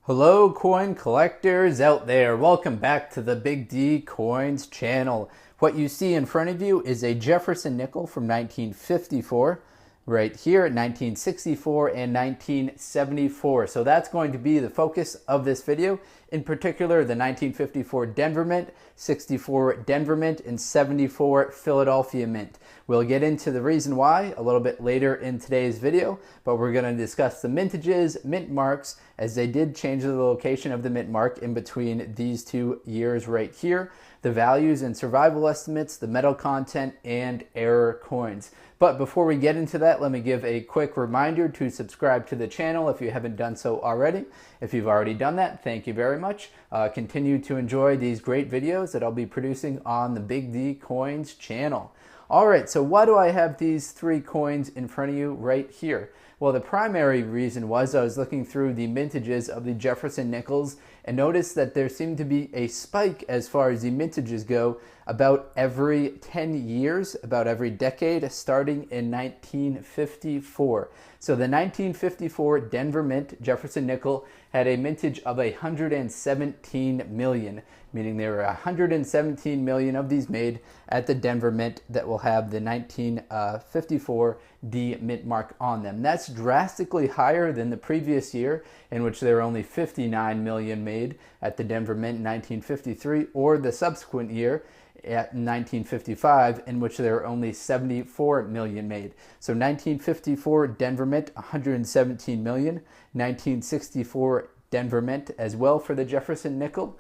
Hello coin collectors out there, welcome back to the Big D Coins channel. What you see in front of you is a Jefferson nickel from 1954, right here, 1964 and 1974. So that's going to be the focus of this video, in particular the 1954 Denver Mint, 64 Denver Mint, and 74 Philadelphia Mint. We'll get into the reason why a little bit later in today's video, but we're going to discuss the mintages, mint marks, as they did change the location of the mint mark in between these 2 years right here, the values and survival estimates, the metal content, and error coins. But before we get into that, let me give a quick reminder to subscribe to the channel if you haven't done so already. If you've already done that, thank you very much. Continue to enjoy these great videos that I'll be producing on the Big D Coins channel. All right, so why do I have these 3 coins in front of you right here? Well, the primary reason was I was looking through the mintages of the Jefferson Nickels and noticed that there seemed to be a spike as far as the mintages go about every 10 years, about every decade, starting in 1954. So the 1954 Denver Mint Jefferson Nickel had a mintage of 117 million, meaning there were 117 million of these made at the Denver Mint that will have the 1954 D mint mark on them. That's drastically higher than the previous year, in which there were only 59 million made at the Denver Mint in 1953, or the subsequent year at 1955, in which there were only 74 million made. So 1954 Denver Mint, 117 million, 1964 Denver Mint as well for the Jefferson Nickel,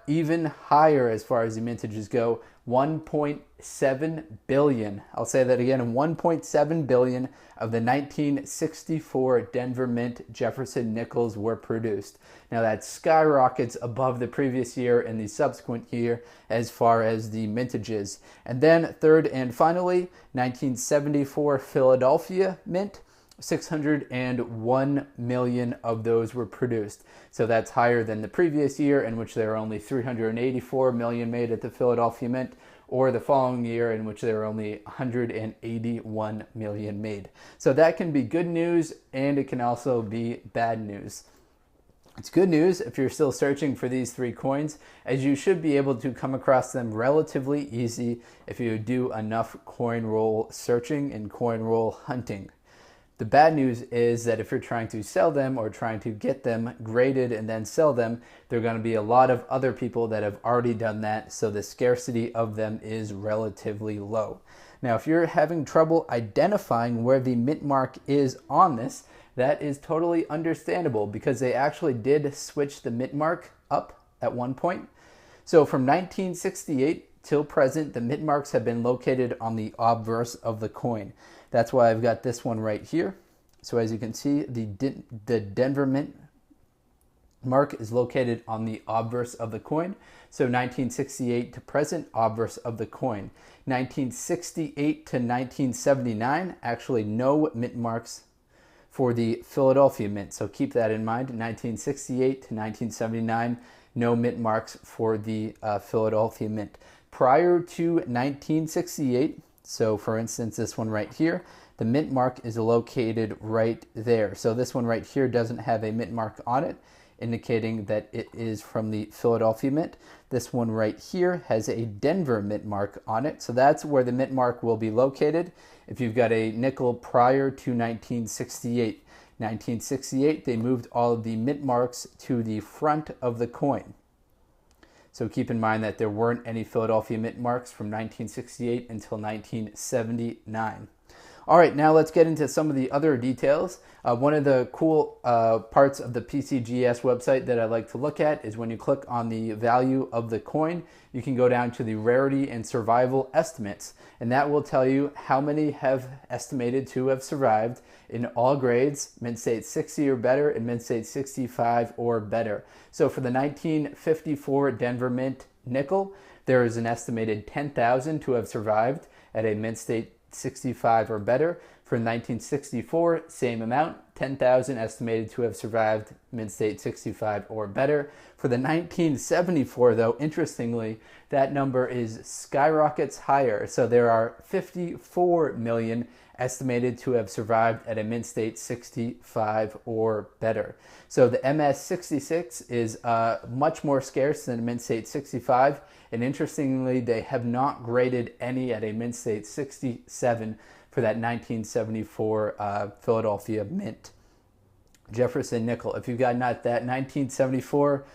even higher as far as the mintages go, 1.7 billion. I'll say that again, 1.7 billion of the 1964 Denver Mint Jefferson Nickels were produced. Now that skyrockets above the previous year and the subsequent year as far as the mintages. And then third and finally, 1974 Philadelphia Mint, 601 million of those were produced. So that's higher than the previous year, in which there were only 384 million made at the Philadelphia Mint, or the following year, in which there were only 181 million made. So that can be good news, and it can also be bad news. It's good news if you're still searching for these 3 coins, as you should be able to come across them relatively easy if you do enough coin roll searching and coin roll hunting. The bad news is that if you're trying to sell them or trying to get them graded and then sell them, there are going to be a lot of other people that have already done that, so the scarcity of them is relatively low. Now, if you're having trouble identifying where the mint mark is on this, that is totally understandable, because they actually did switch the mint mark up at one point. So from 1968 till present, the mint marks have been located on the obverse of the coin. That's why I've got this one right here. So as you can see, the Denver Mint mark is located on the obverse of the coin. So 1968 to present, obverse of the coin. 1968 to 1979, actually no mint marks for the Philadelphia Mint. So keep that in mind. 1968 to 1979, no mint marks for the Philadelphia Mint. Prior to 1968, so for instance, this one right here, the mint mark is located right there. So this one right here doesn't have a mint mark on it, indicating that it is from the Philadelphia Mint. This one right here has a Denver mint mark on it. So that's where the mint mark will be located if you've got a nickel prior to 1968. 1968, they moved all of the mint marks to the front of the coin. So keep in mind that there weren't any Philadelphia Mint marks from 1968 until 1979. All right, now let's get into some of the other details. One of the cool parts of the PCGS website that I like to look at is when you click on the value of the coin, you can go down to the rarity and survival estimates, and that will tell you how many have estimated to have survived in all grades, mint state 60 or better, and mint state 65 or better. So for the 1954 Denver Mint nickel, there is an estimated 10,000 to have survived at a mint state 65 or better. For 1964, same amount, 10,000 estimated to have survived mint state 65 or better. For the 1974, though, interestingly, that number is skyrockets higher. So there are 54 million estimated to have survived at a mint state 65 or better. So the MS66 is much more scarce than a mint state 65, and interestingly, they have not graded any at a mint state 67 for that 1974 Philadelphia mint. Jefferson nickel. If you've got not that 1974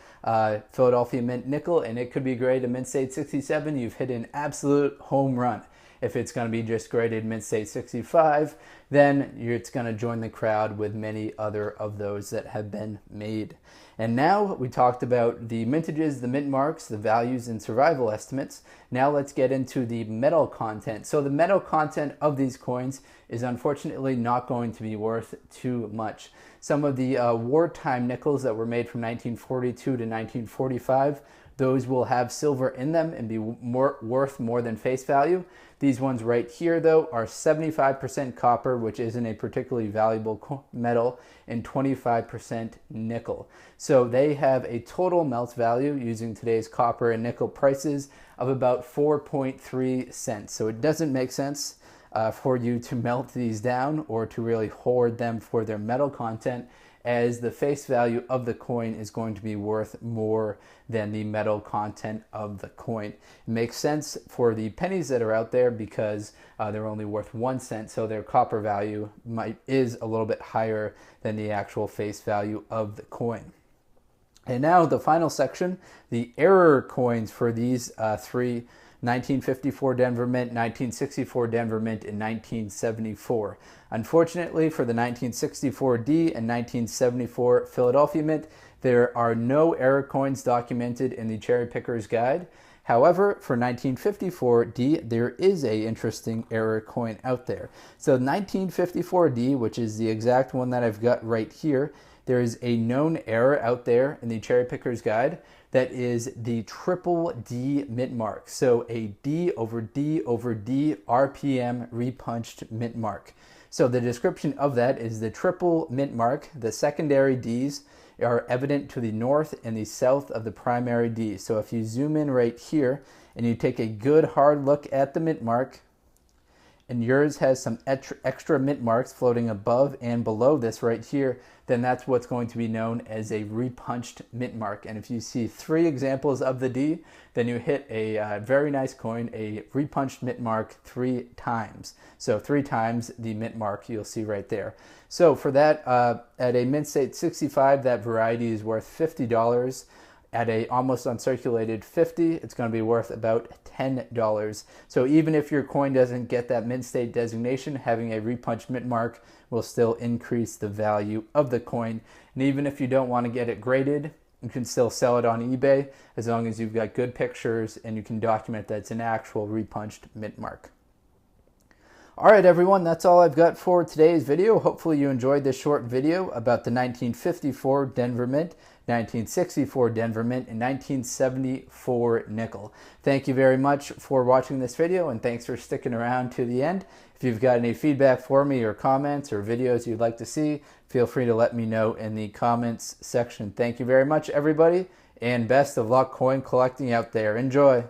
Philadelphia mint nickel and it could be graded a mint state 67, you've hit an absolute home run. If it's going to be just graded mint state 65, then it's going to join the crowd with many other of those that have been made. And now we talked about the mintages, the mint marks, the values, and survival estimates. Now let's get into the metal content. So the metal content of these coins is unfortunately not going to be worth too much. Some of the wartime nickels that were made from 1942 to 1945, those will have silver in them and be worth more than face value. These ones right here, though, are 75% copper, which isn't a particularly valuable metal, and 25% nickel. So they have a total melt value using today's copper and nickel prices of about 4.3 cents. So it doesn't make sense for you to melt these down or to really hoard them for their metal content, as the face value of the coin is going to be worth more than the metal content of the coin. It makes sense for the pennies that are out there because they're only worth 1 cent, so their copper value is a little bit higher than the actual face value of the coin. And now the final section, the error coins for these three: 1954 Denver Mint, 1964 Denver Mint, and 1974. Unfortunately for the 1964D and 1974 Philadelphia Mint, there are no error coins documented in the Cherry Picker's Guide. However, for 1954D, there is an interesting error coin out there. So 1954D, which is the exact one that I've got right here, there is a known error out there in the Cherry Picker's Guide that is the triple D mint mark. So a D over D over D RPM repunched mint mark. So the description of that is the triple mint mark. The secondary Ds are evident to the north and the south of the primary D. So if you zoom in right here and you take a good hard look at the mint mark, and yours has some extra mint marks floating above and below this right here, then that's what's going to be known as a repunched mint mark. And if you see 3 examples of the D, then you hit a very nice coin, a repunched mint mark 3 times. So 3 times the mint mark you'll see right there. So for that, at a mint state 65, that variety is worth $50. At a almost uncirculated 50, it's going to be worth about $10. So even if your coin doesn't get that mint state designation, having a repunched mint mark will still increase the value of the coin. And even if you don't want to get it graded, you can still sell it on eBay as long as you've got good pictures and you can document that it's an actual repunched mint mark. All right, everyone, that's all I've got for today's video. Hopefully you enjoyed this short video about the 1954 Denver Mint, 1964 Denver Mint, and 1974 nickel. Thank you very much for watching this video, and thanks for sticking around to the end. If you've got any feedback for me or comments or videos you'd like to see, feel free to let me know in the comments section. Thank you very much, everybody, and best of luck coin collecting out there. Enjoy!